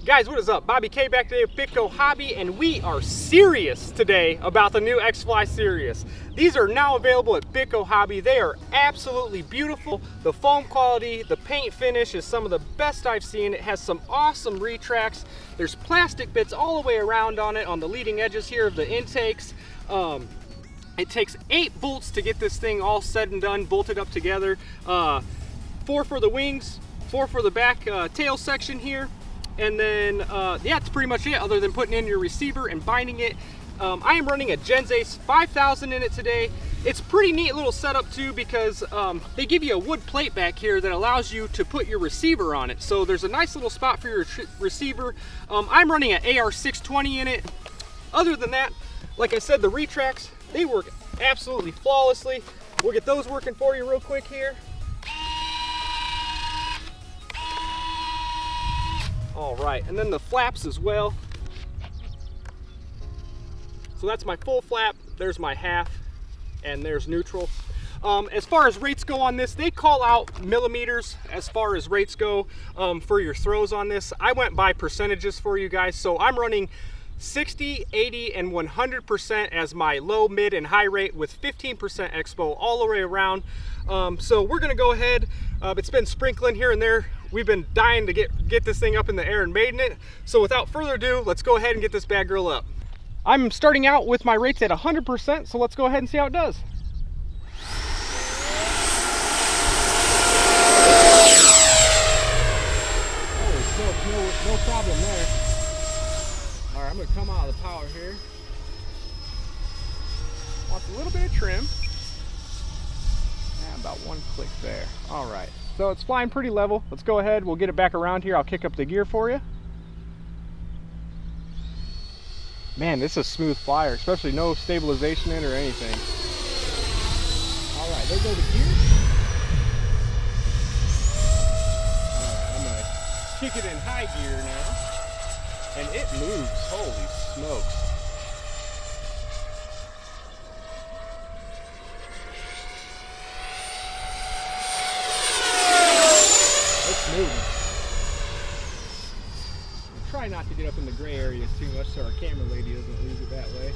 Guys, what is up? Bobby K back today with Bitgohobby, and we are serious today about the new X-Fly Sirius. These are now available at Bitgohobby. They are absolutely beautiful. The foam quality, the paint finish is some of the best I've seen. It has some awesome retracts. There's plastic bits all the way around on it on the leading edges here of the intakes. It takes 8 bolts to get this thing all said and done, bolted up together. 4 for the wings, 4 for the back tail section here. And then, yeah, that's pretty much it, other than putting in your receiver and binding it. I am running a Genzace 5000 in it today. It's pretty neat little setup too, because they give you a wood plate back here that allows you to put your receiver on it. So there's a nice little spot for your receiver. I'm running an AR620 in it. Other than that, like I said, the retracts, they work absolutely flawlessly. We'll get those working for you real quick here. All right, and then the flaps as well. So that's my full flap, there's my half, and there's neutral. As far as rates go on this, they call out millimeters as far as rates go for your throws on this. I went by percentages for you guys, so I'm running 60, 80, and 100% as my low, mid, and high rate with 15% expo all the way around. So we're gonna go ahead, it's been sprinkling here and there. We've been dying to get this thing up in the air and maiden it. So without further ado, let's go ahead and get this bad girl up. I'm starting out with my rates at 100%, so let's go ahead and see how it does. Holy smokes, no problem there. All right, I'm gonna come out of the power here. Want a little bit of trim. And about 1 click there. All right. So it's flying pretty level. Let's go ahead, we'll get it back around here. I'll kick up the gear for you. Man, this is a smooth flyer, especially no stabilization in or anything. All right, there go the gear. All right, I'm gonna kick it in high gear now. And it moves, holy smokes. Moving. We'll try not to get up in the gray area too much so our camera lady doesn't lose it that way.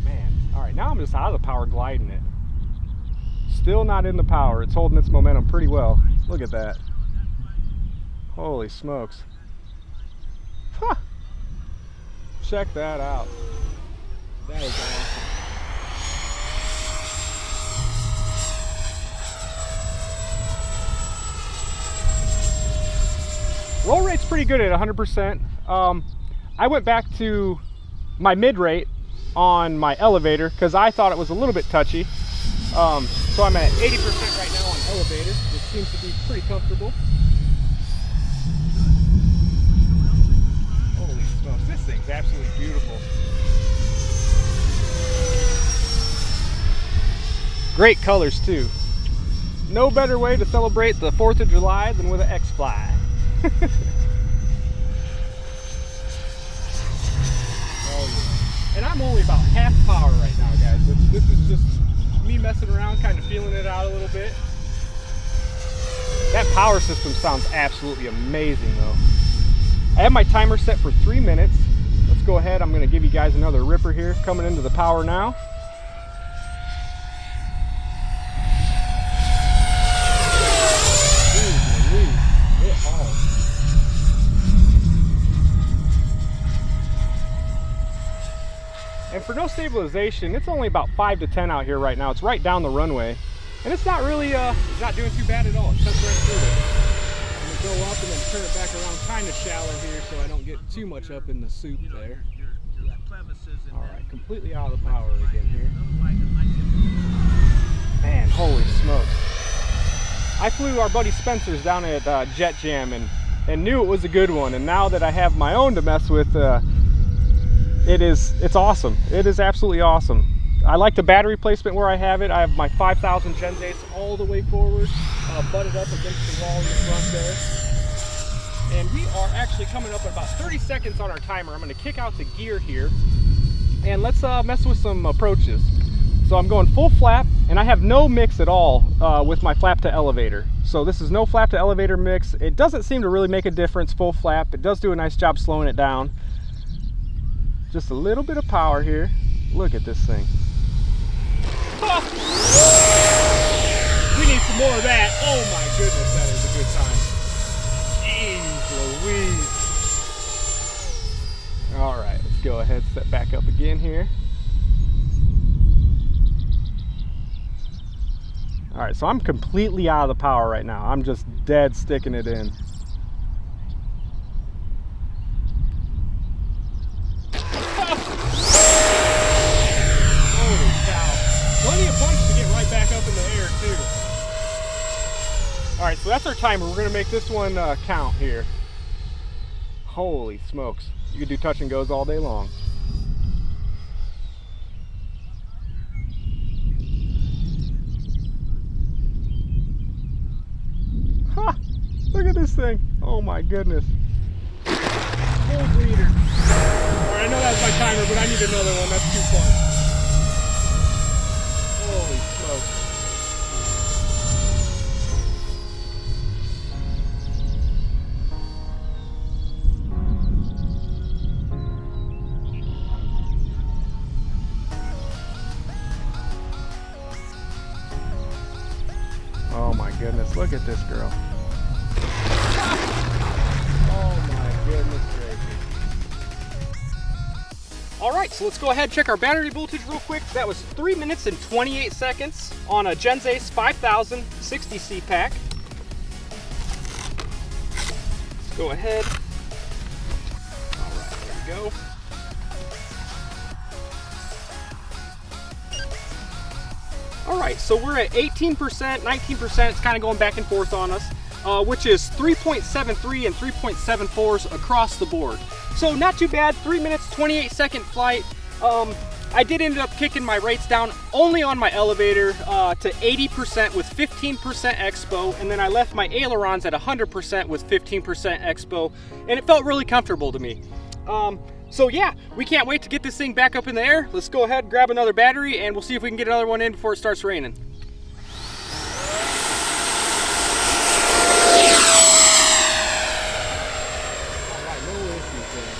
Man, all right, now I'm just out of the power gliding it. Still not in the power. It's holding its momentum pretty well. Look at that. Holy smokes. Huh. Check that out. That is awesome. Roll rate's pretty good at 100%. I went back to my mid rate on my elevator because I thought it was a little bit touchy. So I'm at 80% right now on elevator, which seems to be pretty comfortable. Holy smokes, this thing's absolutely beautiful. Great colors too. No better way to celebrate the 4th of July than with an X-Fly. Oh, yeah. And I'm only about half power right now, guys. This is just me messing around, kind of feeling it out a little bit. That power system sounds absolutely amazing though. I have my timer set for 3 minutes. Let's go ahead, I'm gonna give you guys another ripper here, coming into the power now. And for no stabilization, it's only about 5 to 10 out here right now. It's right down the runway. And it's not really, it's not doing too bad at all. It cuts right through it. I'm gonna go up and then turn it back around kind of shallow here so I don't get too much up in the soup there. All right, completely out of the power again here. Man, holy smokes. I flew our buddy Spencer's down at Jet Jam and knew it was a good one. And now that I have my own to mess with, it's awesome. It is absolutely awesome. I like the battery placement where I have it. I have my 5000 Genzace all the way forward, butted up against the wall in the front there. And we are actually coming up at about 30 seconds on our timer. I'm gonna kick out the gear here and let's mess with some approaches. So I'm going full flap, And I have no mix at all with my flap to elevator. So this is no flap to elevator mix. It doesn't seem to really make a difference full flap. It does do a nice job slowing it down. Just a little bit of power here. Look at this thing. Oh. We need some more of that. Oh my goodness, that is a good time. Jeez Louise. All right, let's go ahead and set back up again here. All right, so I'm completely out of the power right now. I'm just dead sticking it in. Holy cow. Plenty of punch to get right back up in the air too. All right, so that's our timer. We're gonna make this one count here. Holy smokes. You could do touch and goes all day long. Ha! Look at this thing. Oh my goodness. Full bleeder. Alright, I know that's my timer, but I need another one. That's too fun. Holy smokes. Oh my goodness, look at this girl. Oh my goodness gracious. Alright, so let's go ahead and check our battery voltage real quick. That was 3 minutes and 28 seconds on a Gens Ace 5000 60C pack. Let's go ahead. Alright, there we go. Alright, so we're at 18%, 19%, it's kind of going back and forth on us, which is 3.73 and 3.74s across the board. So not too bad, 3 minutes, 28-second flight. I did end up kicking my rates down only on my elevator to 80% with 15% expo, and then I left my ailerons at 100% with 15% expo, and it felt really comfortable to me. So yeah, we can't wait to get this thing back up in the air. Let's go ahead and grab another battery and we'll see if we can get another one in before it starts raining. Alright, no issues there.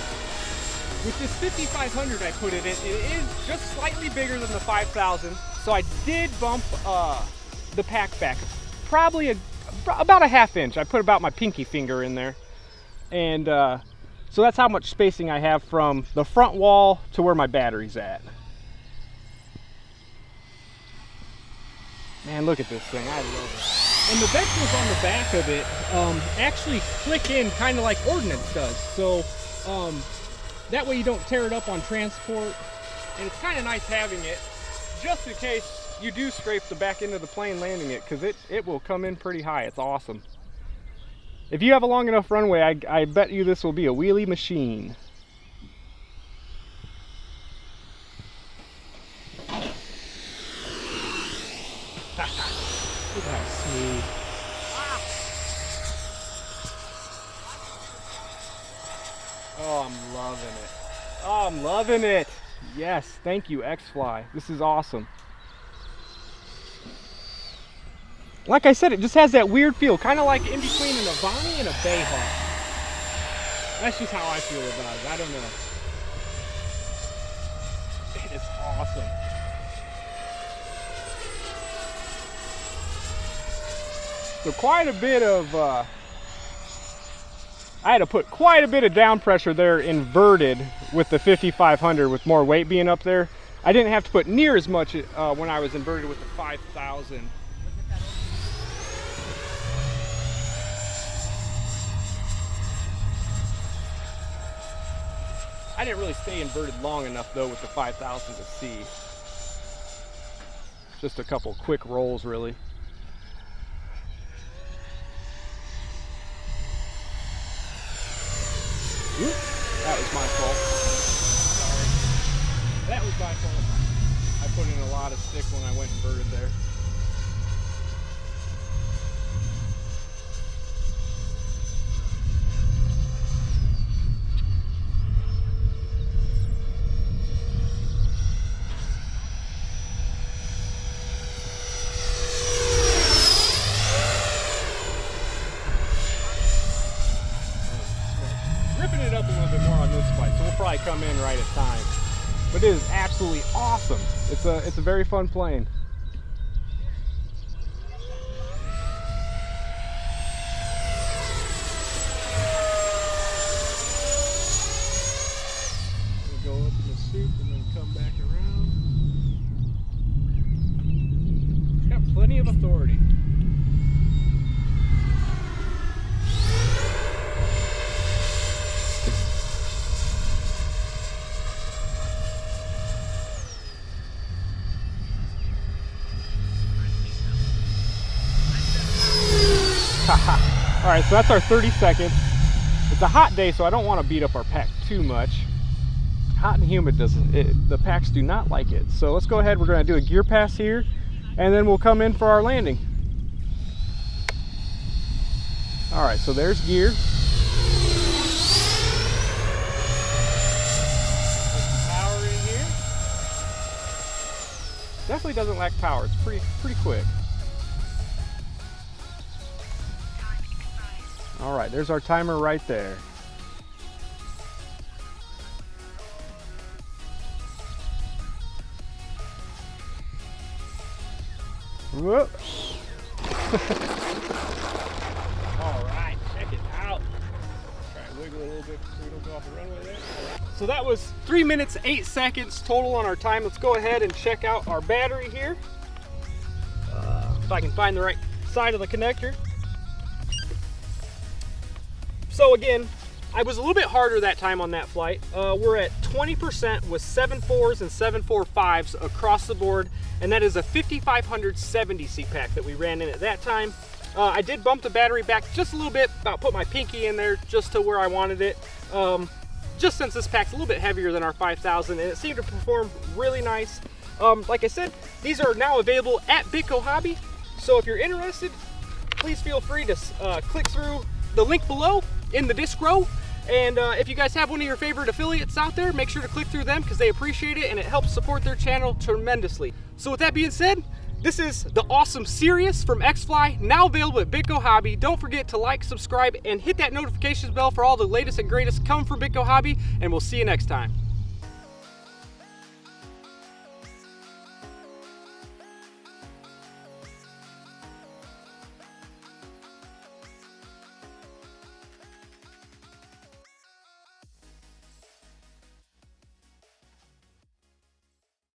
With this 5500 I put it in, it is just slightly bigger than the 5000. So I did bump the pack back probably about a ½ inch. I put about my pinky finger in there. And so that's how much spacing I have from the front wall to where my battery's at. Man, look at this thing, I love it. And the vectors on the back of it actually click in kind of like ordnance does. So that way you don't tear it up on transport. And it's kind of nice having it just in case you do scrape the back end of the plane landing it, because it will come in pretty high. It's awesome. If you have a long enough runway, I bet you this will be a wheelie machine. Look how smooth. Oh, I'm loving it. Oh, I'm loving it. Yes, thank you, X-Fly. This is awesome. Like I said, it just has that weird feel, kind of like in between an Avani and a Bayhawk. That's just how I feel about it. I don't know. It is awesome. So quite a bit of, I had to put quite a bit of down pressure there inverted with the 5500 with more weight being up there. I didn't have to put near as much when I was inverted with the 5000. I didn't really stay inverted long enough though with the 5000 to see. Just a couple quick rolls really. Oop, that was my fault. Sorry. That was my fault. I put in a lot of stick when I went inverted there. but it is absolutely awesome. It's a very fun plane. We'll go up in the soup and then come back around. It's got plenty of authority. All right, so that's our 30 seconds. It's a hot day, so I don't want to beat up our pack too much. Hot and humid the packs do not like it. So let's go ahead, we're gonna do a gear pass here, and then we'll come in for our landing. All right, so there's gear. Put some power in here. Definitely doesn't lack power, it's pretty quick. All right, there's our timer right there. Whoop. All right, check it out. Try to wiggle a little bit so we don't go off the runway there. So that was 3 minutes, 8 seconds total on our time. Let's go ahead and check out our battery here. If I can find the right side of the connector. So again, I was a little bit harder that time on that flight. We're at 20% with 7.4s and 7.45s across the board, and that is a 5570 seat pack that we ran in at that time. I did bump the battery back just a little bit, about put my pinky in there just to where I wanted it, just since this pack's a little bit heavier than our 5000, and it seemed to perform really nice. Like I said, these are now available at Bitgohobby, so if you're interested, please feel free to click through the link below in the disc row, and if you guys have one of your favorite affiliates out there, make sure to click through them because they appreciate it and it helps support their channel tremendously. So with that being said, this is the awesome Sirius from X-Fly, now available at Bitgohobby. Don't forget to like, subscribe, and hit that notifications bell for all the latest and greatest coming from Bitgohobby, and we'll see you next time.